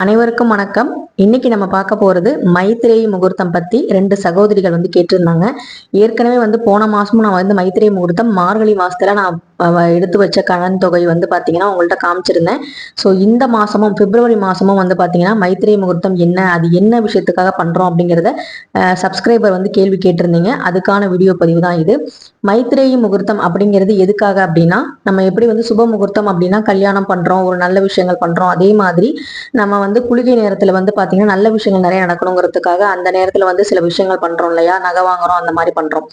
அனைவருக்கும் வணக்கம். இன்னைக்கு நம்ம பார்க்க போறது மைத்திரேயி முகூர்த்தம் பத்தி. ரெண்டு சகோதரிகள் கேட்டிருந்தாங்க. ஏற்கனவே போன மாசமும் நான் மைத்திரேயி முகூர்த்தம் மார்கழி மாசத்துல நான் எடுத்து வச்ச கடன் தொகை பாத்தீங்கன்னா உங்கள்ட்ட காமிச்சிருந்தேன். ஸோ இந்த மாசமும் பிப்ரவரி மாசமும் பாத்தீங்கன்னா மைத்திரேயி முகூர்த்தம் என்ன, அது என்ன விஷயத்துக்காக பண்றோம் அப்படிங்கிறத சப்ஸ்கிரைபர் கேள்வி கேட்டிருந்தீங்க. அதுக்கான வீடியோ பதிவு தான் இது. மைத்திரேயி முகூர்த்தம் அப்படிங்கிறது எதுக்காக அப்படின்னா, நம்ம எப்படி சுப முகூர்த்தம் அப்படின்னா கல்யாணம் பண்றோம், ஒரு நல்ல விஷயங்கள் பண்றோம். அதே மாதிரி நம்ம குளிகை நேரத்துல பாத்தீங்கன்னா நல்ல விஷயங்கள் நிறைய நடக்கணுங்கிறதுக்காக அந்த நேரத்துல சில விஷயங்கள் பண்றோம் இல்லையா, நகை வாங்குறோம், அந்த மாதிரி பண்றோம்.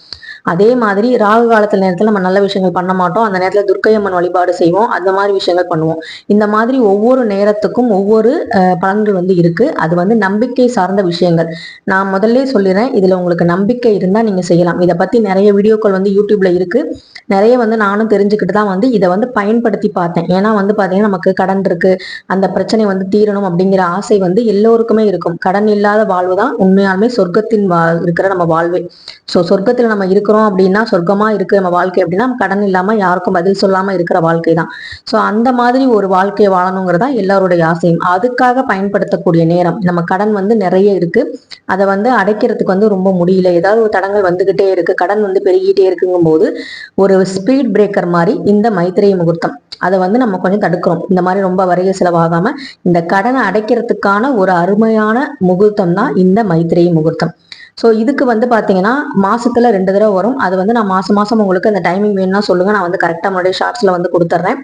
அதே மாதிரி ராகு காலத்துல நேரத்துல நம்ம நல்ல விஷயங்கள் பண்ண மாட்டோம், அந்த நேரத்துல துர்க்கையம்மன் வழிபாடு செய்வோம், அந்த மாதிரி விஷயங்கள் பண்ணுவோம். இந்த மாதிரி ஒவ்வொரு நேரத்துக்கும் ஒவ்வொரு பலன்கள் இருக்கு. அது நம்பிக்கை சார்ந்த விஷயங்கள். நான் முதல்ல சொல்லிடுறேன், இதுல உங்களுக்கு நம்பிக்கை இருந்தா நீங்க செய்யலாம். இதை பத்தி நிறைய வீடியோக்கள் யூடியூப்ல இருக்கு. நிறைய நானும் தெரிஞ்சுக்கிட்டு தான் இதை பயன்படுத்தி பார்த்தேன். ஏன்னா பாத்தீங்கன்னா நமக்கு கடன் இருக்கு, அந்த பிரச்சனை தீரணும் அப்படிங்கிற ஆசை எல்லோருக்குமே இருக்கும். கடன் இல்லாத வாழ்வு தான் உண்மையாலுமே சொர்க்கத்தின் இருக்கிற நம்ம வாழ்வே. ஸோ சொர்க்கத்துல நம்ம இருக்கிறோம் அப்படின்னா, சொர்க்கமா இருக்கு நம்ம வாழ்க்கை அப்படின்னா கடன் இல்லாம யாருக்கும் பதில் சொல்லாம இருக்கிற வாழ்க்கை தான். ஸோ அந்த மாதிரி ஒரு வாழ்க்கையை வாழணுங்கிறதா எல்லாருடைய ஆசையும். அதுக்காக பயன்படுத்தக்கூடிய நேரம். நம்ம கடன் நிறைய இருக்கு, அதை அடைக்கிறதுக்கு ரொம்ப முடியல, ஏதாவது ஒரு தடங்கள் வந்துகிட்டே இருக்கு, கடன் பெருகிட்டே இருக்குங்கும் போது ஒரு ஸ்பீட் பிரேக்கர் மாதிரி இந்த மைத்திரேயி முகூர்த்தம். அதை நம்ம கொஞ்சம் தடுக்கிறோம். இந்த மாதிரி ரொம்ப வரைய செலவாகாம இந்த கடனை அடைக்கிறதுக்கான ஒரு அருமையான முகூர்த்தம் தான் இந்த மைத்திரேயி முகூர்த்தம். ஸோ இதுக்கு பாத்தீங்கன்னா மாசத்துல 2 தடவை வரும். அது நான் மாசம் மாசம் உங்களுக்கு அந்த டைமிங் வேணும்னா சொல்லுங்க, நான் கரெக்டா முன்னாடியே ஷார்ட்ஸ்ல கொடுத்துட்றேன்.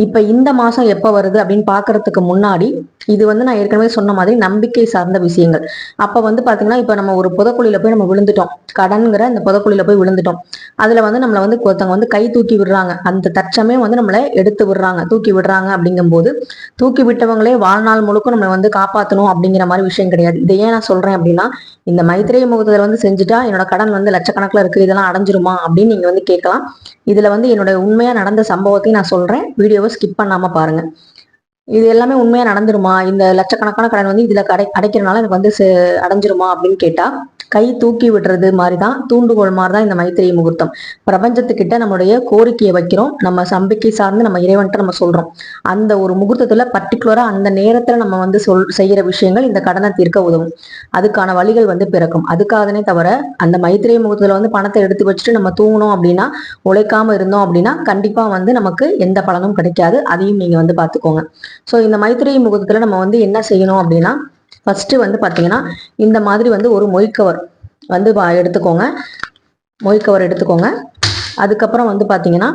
இப்ப இந்த மாசம் எப்ப வருது அப்படின்னு பாக்குறதுக்கு முன்னாடி இது நான் ஏற்கனவே சொன்ன மாதிரி நம்பிக்கை சார்ந்த விஷயங்கள். அப்ப பாத்தீங்கன்னா இப்ப நம்ம ஒரு புதக்குழியில போய் நம்ம விழுந்துட்டோம், கடன்கிற அந்த புதக்குழியில போய் விழுந்துட்டோம். அதுல நம்மள ஒருத்தவங்க கை தூக்கி விடுறாங்க, அந்த தற்சமே நம்மளை எடுத்து விடுறாங்க, தூக்கி விடுறாங்க. அப்படிங்கும் போது தூக்கி விட்டவங்களே வாழ்நாள் முழுக்க நம்மளை காப்பாற்றணும் அப்படிங்கிற மாதிரி விஷயம் கிடையாது. இதை ஏன் நான் சொல்றேன் அப்படின்னா, இந்த மைத்திரேயி முகூர்த்தத்துல செஞ்சுட்டா என்னோட கடன் லட்சக்கணக்கில் இருக்கு, இதெல்லாம் அடைஞ்சிருமா அப்படின்னு நீங்க கேட்கலாம். இதுல என்னோட உண்மையா நடந்த சம்பவத்தையும் நான் சொல்றேன், வீடியோவை ஸ்கிப் பண்ணாம பாருங்க. இது எல்லாமே உண்மையா நடந்துருமா, இந்த லட்சக்கணக்கான கடன் இதுல அடைக்கிறனால எனக்கு அடைஞ்சிருமா அப்படின்னு கேட்டா, கை தூக்கி விடுறது மாதிரிதான், தூண்டுகோல் மாதிரிதான் இந்த மைத்திரேயி முகூர்த்தம். பிரபஞ்சத்துக்கிட்ட நம்மளுடைய கோரிக்கையை வைக்கிறோம், நம்ம நம்பிக்கை சார்ந்து நம்ம இறைவன்ட்ட நம்ம சொல்றோம். அந்த ஒரு முகூர்த்தத்துல பர்டிகுலரா அந்த நேரத்துல நம்ம செய்யற விஷயங்கள் இந்த கடனை தீர்க்க உதவும். அதுக்கான வழிகள் பிறக்கும். அதுக்காகனே தவிர அந்த மைத்திரேயி முகூர்த்தத்துல பணத்தை எடுத்து வச்சுட்டு நம்ம தூங்கணும் அப்படின்னா, உழைக்காம இருந்தோம் அப்படின்னா கண்டிப்பா நமக்கு எந்த பலனும் கிடைக்காது. அதையும் நீங்க பாத்துக்கோங்க. ஸோ இந்த மைத்திரேயி முகூர்த்தத்துல நம்ம என்ன செய்யணும் அப்படின்னா, ஃபர்ஸ்ட் பாத்தீங்கன்னா இந்த மாதிரி ஒரு மொய்க்கவர் எடுத்துக்கோங்க. மொய்க்கவர் எடுத்துக்கோங்க. அதுக்கப்புறம் பாத்தீங்கன்னா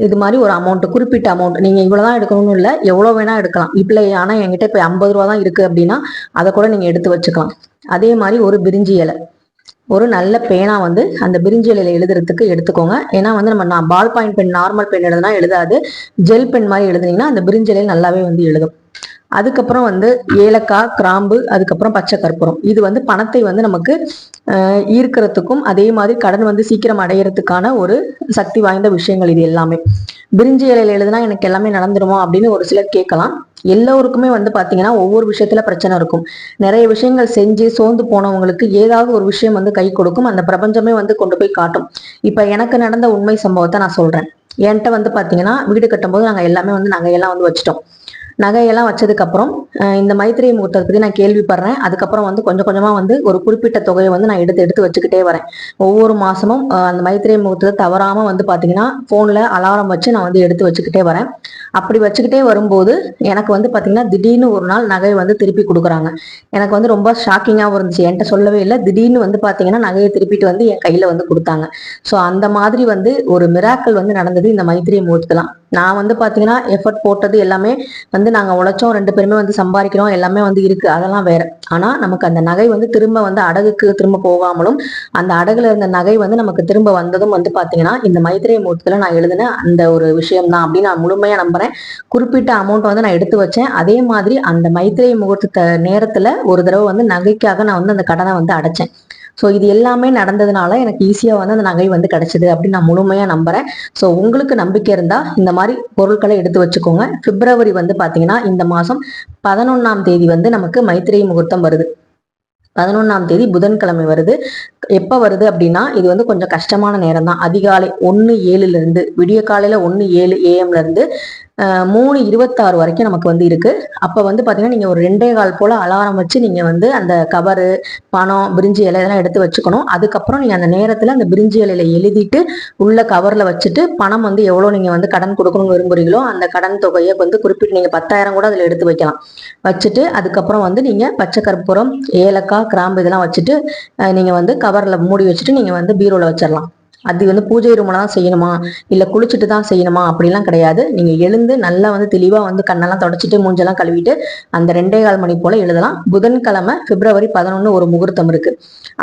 இது மாதிரி ஒரு அமௌண்ட், குறிப்பிட்ட அமௌண்ட், நீங்க இவ்வளவுதான் எடுக்கணும்னு இல்லை, எவ்வளவு வேணா எடுக்கலாம். இப்ப ஆனா என்கிட்ட இப்ப 50 ரூபா தான் இருக்கு அப்படின்னா அதை கூட நீங்க எடுத்து வச்சுக்கலாம். அதே மாதிரி ஒரு பிரிஞ்சி இலை, ஒரு நல்ல பேனா அந்த பிரிஞ்சி இலையில எழுதுறதுக்கு எடுத்துக்கோங்க. ஏன்னா நம்ம ball point pen, normal pen எழுதுனா எழுதாது, ஜெல் பென் மாதிரி எழுதுனீங்கன்னா அந்த பிரிஞ்சி இலையில நல்லாவே எழுதும். அதுக்கப்புறம் ஏலக்காய், கிராம்பு, அதுக்கப்புறம் பச்சை கற்பூரம். இது பணத்தை நமக்கு ஈர்க்கிறதுக்கும் அதே மாதிரி கடன் சீக்கிரம் அடையிறதுக்கான ஒரு சக்தி வாய்ந்த விஷயங்கள் இது எல்லாமே. பிரிஞ்சி இலையில எழுதுனா எனக்கு எல்லாமே நடந்துருமா அப்படின்னு ஒரு சிலர் கேட்கலாம். எல்லோருக்குமே பாத்தீங்கன்னா ஒவ்வொரு விஷயத்துல பிரச்சனை இருக்கும். நிறைய விஷயங்கள் செஞ்சு சோர்ந்து போனவங்களுக்கு ஏதாவது ஒரு விஷயம் கை கொடுக்கும், அந்த பிரபஞ்சமே கொண்டு போய் காட்டும். இப்ப எனக்கு நடந்த உண்மை சம்பவத்தை நான் சொல்றேன். என்கிட்ட பாத்தீங்கன்னா வீடு கட்டும் போது நாங்க எல்லாமே நகையெல்லாம் வச்சுட்டோம். நகையெல்லாம் வச்சதுக்கு அப்புறம் இந்த மைத்திரேயி முகூர்த்தத்தை பத்தி நான் கேள்விப்படுறேன். அதுக்கப்புறம் கொஞ்சம் கொஞ்சமா ஒரு குறிப்பிட்ட தொகையை நான் எடுத்து வச்சுக்கிட்டே வரேன். ஒவ்வொரு மாசமும் அந்த மைத்திரேயி முகூர்த்தத்தை தவறாம பாத்தீங்கன்னா போன்ல அலாரம் வச்சு நான் எடுத்து வச்சுக்கிட்டே வரேன். அப்படி வச்சுக்கிட்டே வரும்போது எனக்கு பாத்தீங்கன்னா திடீர்னு ஒரு நாள் நகை திருப்பி கொடுக்குறாங்க. எனக்கு ரொம்ப ஷாக்கிங்காகவும் இருந்துச்சு. என்கிட்ட சொல்லவே இல்லை, திடீர்னு பாத்தீங்கன்னா நகையை திருப்பிட்டு என் கையில கொடுத்தாங்க. ஸோ அந்த மாதிரி ஒரு மிராக்கள் நடந்தது இந்த மைத்திரேயி முகூர்த்தலாம். நான் பாத்தீங்கன்னா எஃபர்ட் போட்டது எல்லாமே நாங்க உழைச்சோம், 2 பேருமே சம்பாதிக்கிறோம், எல்லாமே இருக்கு, அதெல்லாம் வேற. ஆனா நமக்கு அந்த நகை திரும்ப அடகுக்கு திரும்ப போகாமலும், அந்த அடகுல இருந்த நகை நமக்கு திரும்ப வந்ததும் பாத்தீங்கன்னா இந்த மைத்திரேயி முகூர்த்தத்துல நான் எழுதின அந்த ஒரு விஷயம் தான் அப்படின்னு நான் முழுமையா நம்புறேன். குறிப்பிட்ட அமௌண்ட் நான் எடுத்து வச்சேன். அதே மாதிரி அந்த மைத்திரேயி முகூர்த்த நேரத்துல ஒரு தடவை நகைக்காக நான் அந்த கடனை அடைச்சேன். ஸோ இது எல்லாமே நடந்ததுனால எனக்கு ஈஸியா அந்த நகை கிடைச்சது அப்படின்னு நான் முழுமையா நம்புறேன். ஸோ உங்களுக்கு நம்பிக்கை இருந்தா இந்த மாதிரி பொருட்களை எடுத்து வச்சுக்கோங்க. பிப்ரவரி பாத்தீங்கன்னா இந்த மாசம் 11ஆம் தேதி நமக்கு மைத்திரேயி முகூர்த்தம் வருது. 11ஆம் தேதி புதன்கிழமை வருது. எப்ப வருது அப்படின்னா இது கொஞ்சம் கஷ்டமான நேரம் தான். அதிகாலை 1:07 விடிய காலையில 1:07 AM இருந்து 3:26 வரைக்கும் நமக்கு வந்து இருக்கு. அப்போ வந்து பார்த்தீங்கன்னா நீங்கள் ஒரு 2:15 போல் அலாரம் வச்சு நீங்கள் வந்து அந்த கவரு, பணம், பிரிஞ்சி இலை இதெல்லாம் எடுத்து வச்சுக்கணும். அதுக்கப்புறம் நீங்கள் அந்த நேரத்தில் அந்த பிரிஞ்சி இலையில எழுதிட்டு உள்ள கவரில் வச்சுட்டு பணம் வந்து எவ்வளோ நீங்கள் வந்து கடன் கொடுக்கணும்னு விரும்புகிறீங்களோ அந்த கடன் தொகையை வந்து குறிப்பிட்டு நீங்கள் 10,000 கூட அதில் எடுத்து வைக்கலாம். வச்சுட்டு அதுக்கப்புறம் வந்து நீங்கள் பச்சை கற்பூரம், ஏலக்காய், கிராம்பு இதெல்லாம் வச்சுட்டு நீங்கள் வந்து கவரில் மூடி வச்சுட்டு நீங்கள் வந்து பீரோவில் வச்சிடலாம். அது வந்து பூஜை ரூம்ல தான் செய்யணுமா இல்ல குளிச்சுட்டு தான் செய்யணுமா அப்படிலாம் கிடையாது. நீங்க எழுந்து நல்லா வந்து தெளிவா வந்து கண்ணெல்லாம் தொடச்சிட்டு மூஞ்செல்லாம் கழுவிட்டு அந்த 2:15 மணி போல எழுதலாம். புதன்கிழமை பிப்ரவரி 11 ஒரு முகூர்த்தம் இருக்கு.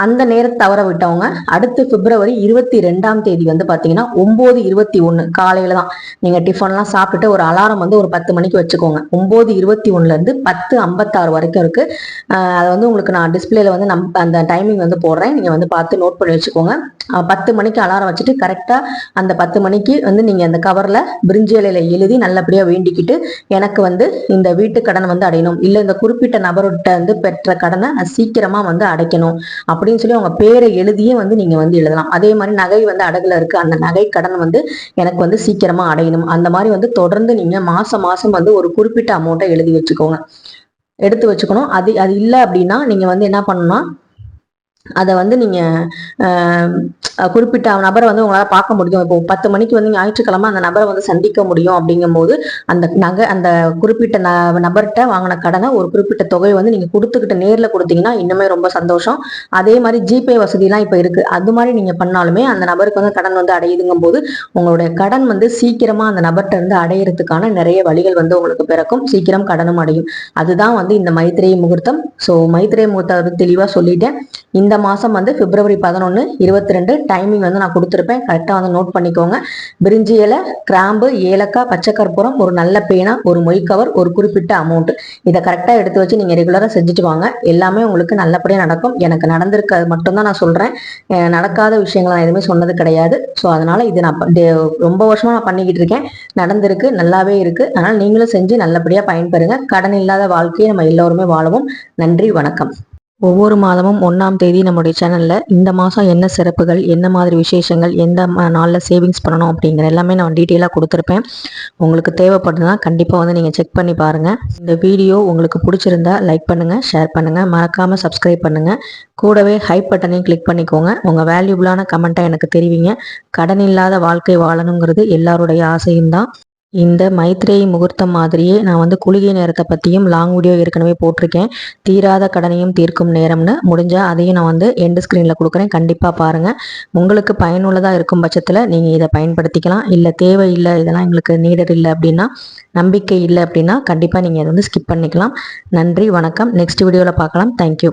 அந்த நேரத்தை தவற விட்டவங்க அடுத்து பிப்ரவரி 22ஆம் தேதி வந்து பாத்தீங்கன்னா 9:21 காலையில தான் நீங்க டிஃபன்லாம் சாப்பிட்டுட்டு ஒரு அலாரம் வந்து ஒரு 10 மணிக்கு வச்சுக்கோங்க. 9:21 இருந்து 10:56 வரைக்கும் இருக்கு. அதை வந்து உங்களுக்கு நான் டிஸ்பிளேல வந்து அந்த டைமிங் வந்து போடுறேன். நீங்க வந்து பார்த்து நோட் பண்ணி வச்சுக்கோங்க. 10 மணிக்கு அலாரம் வச்சுட்டு கரெக்டா அந்த 10 மணிக்கு வந்து நீங்க அந்த கவர்ல பிரிஞ்சி இலையில எழுதி நல்லபடியா வேண்டிக்கிட்டு எனக்கு வந்து இந்த வீட்டு கடன் வந்து அடையணும், இல்ல இந்த குறிப்பிட்ட நபர்கிட்ட வந்து பெற்ற கடனை நான் சீக்கிரமா வந்து அடைக்கணும் அப்படின்னு சொல்லி அவங்க பேரை எழுதியே வந்து நீங்க வந்து எழுதலாம். அதே மாதிரி நகை வந்து அடகுல இருக்கு, அந்த நகை கடன் வந்து எனக்கு வந்து சீக்கிரமா அடையணும், அந்த மாதிரி வந்து தொடர்ந்து நீங்க மாசம் மாசம் வந்து ஒரு குறிப்பிட்ட அமௌண்ட்டை எழுதி வச்சுக்கோங்க, எடுத்து வச்சுக்கணும். அது அது இல்லை அப்படின்னா நீங்க வந்து என்ன பண்ணணும்னா அதை வந்து நீங்க குறிப்பிட்ட நபரை வந்து உங்களால பார்க்க முடியும். இப்போ 10 மணிக்கு வந்து ஞாயிற்றுக்கிழமை அந்த நபரை வந்து சந்திக்க முடியும் அப்படிங்கும் போது அந்த குறிப்பிட்ட நபர்கிட்ட வாங்கின கடனை ஒரு குறிப்பிட்ட தொகையை வந்து நீங்க கொடுத்துக்கிட்டு நேர்ல கொடுத்தீங்கன்னா இன்னுமே ரொம்ப சந்தோஷம். அதே மாதிரி ஜிபே வசதிலாம் இப்ப இருக்கு. அது மாதிரி நீங்க பண்ணாலுமே அந்த நபருக்கு வந்து கடன் வந்து அடையுதுங்கும் போது உங்களுடைய கடன் வந்து சீக்கிரமா அந்த நபர்கிட்ட இருந்து அடையிறதுக்கான நிறைய வழிகள் வந்து உங்களுக்கு பிறக்கும். சீக்கிரம் கடனும் அடையும். அதுதான் வந்து இந்த மைத்திரேய முகூர்த்தம். ஸோ மைத்திரேய முகூர்த்தம் தெளிவா சொல்லிட்டேன். இந்த மாசம் வந்து பிப்ரவரி 11, 22 டைமிங் வந்து நான் கொடுத்துருப்பேன். கரெக்டா வந்து நோட் பண்ணிக்கோங்க. பிரிஞ்சி இலை, கிராம்பு, ஏலக்காய், பச்சை கற்பூரம், ஒரு நல்ல பேனா, ஒரு மொய் கவர், ஒரு குறிப்பிட்ட அமௌண்ட், இதை கரெக்டா எடுத்து வச்சு நீங்க ரெகுலரா செஞ்சுட்டு வாங்க. எல்லாமே உங்களுக்கு நல்லபடியா நடக்கும். எனக்கு நடந்திருக்கிறது மட்டும்தான் நான் சொல்றேன். நடக்காத விஷயங்கள் நான் எதுவுமே சொன்னது கிடையாது. ஸோ அதனால இது நான் ரொம்ப வருஷமா நான் பண்ணிக்கிட்டு இருக்கேன். நடந்திருக்கு, நல்லாவே இருக்கு. அதனால நீங்களும் செஞ்சு நல்லபடியா பயன்பெறுங்க. கடன் இல்லாத வாழ்க்கையை நம்ம எல்லோருமே வாழவும். நன்றி, வணக்கம். ஒவ்வொரு மாதமும் 1ஆம் தேதி நம்முடைய சேனலில் இந்த மாதம் என்ன சிறப்புகள், என்ன மாதிரி விசேஷங்கள், எந்த நாளில் சேவிங்ஸ் பண்ணணும் அப்படிங்கிற எல்லாமே நான் டீட்டெயிலாக கொடுத்துருப்பேன். உங்களுக்கு தேவைப்படுதுன்னா கண்டிப்பாக வந்து நீங்கள் செக் பண்ணி பாருங்கள். இந்த வீடியோ உங்களுக்கு பிடிச்சிருந்தா லைக் பண்ணுங்கள், ஷேர் பண்ணுங்கள், மறக்காமல் சப்ஸ்கிரைப் பண்ணுங்கள். கூடவே ஹைப் பட்டனையும் கிளிக் பண்ணிக்கோங்க. உங்கள் வேல்யூபிளான கமெண்ட்டை எனக்கு தெரிவிங்க. கடன் இல்லாத வாழ்க்கை வாழணுங்கிறது எல்லாருடைய ஆசையும் தான். இந்த மைத்ரேயி முகூர்த்தம் மாதிரியே நான் வந்து குளிகை நேரத்தை பற்றியும் லாங் வீடியோ ஏற்கனவே போட்டிருக்கேன். தீராத கடனையும் தீர்க்கும் நேரம்னு. முடிஞ்சால் அதையும் நான் வந்து எண்டு ஸ்க்ரீனில் கொடுக்குறேன். கண்டிப்பாக பாருங்கள். உங்களுக்கு பயனுள்ளதாக இருக்கும் பட்சத்தில் நீங்கள் இதை பயன்படுத்திக்கலாம். இல்லை தேவையில்லை, இதெல்லாம் எங்களுக்கு நீடர் இல்லை அப்படின்னா, நம்பிக்கை இல்லை அப்படின்னா கண்டிப்பாக நீங்கள் இதை வந்து ஸ்கிப் பண்ணிக்கலாம். நன்றி, வணக்கம். நெக்ஸ்ட் வீடியோவில் பார்க்கலாம். தேங்க்யூ.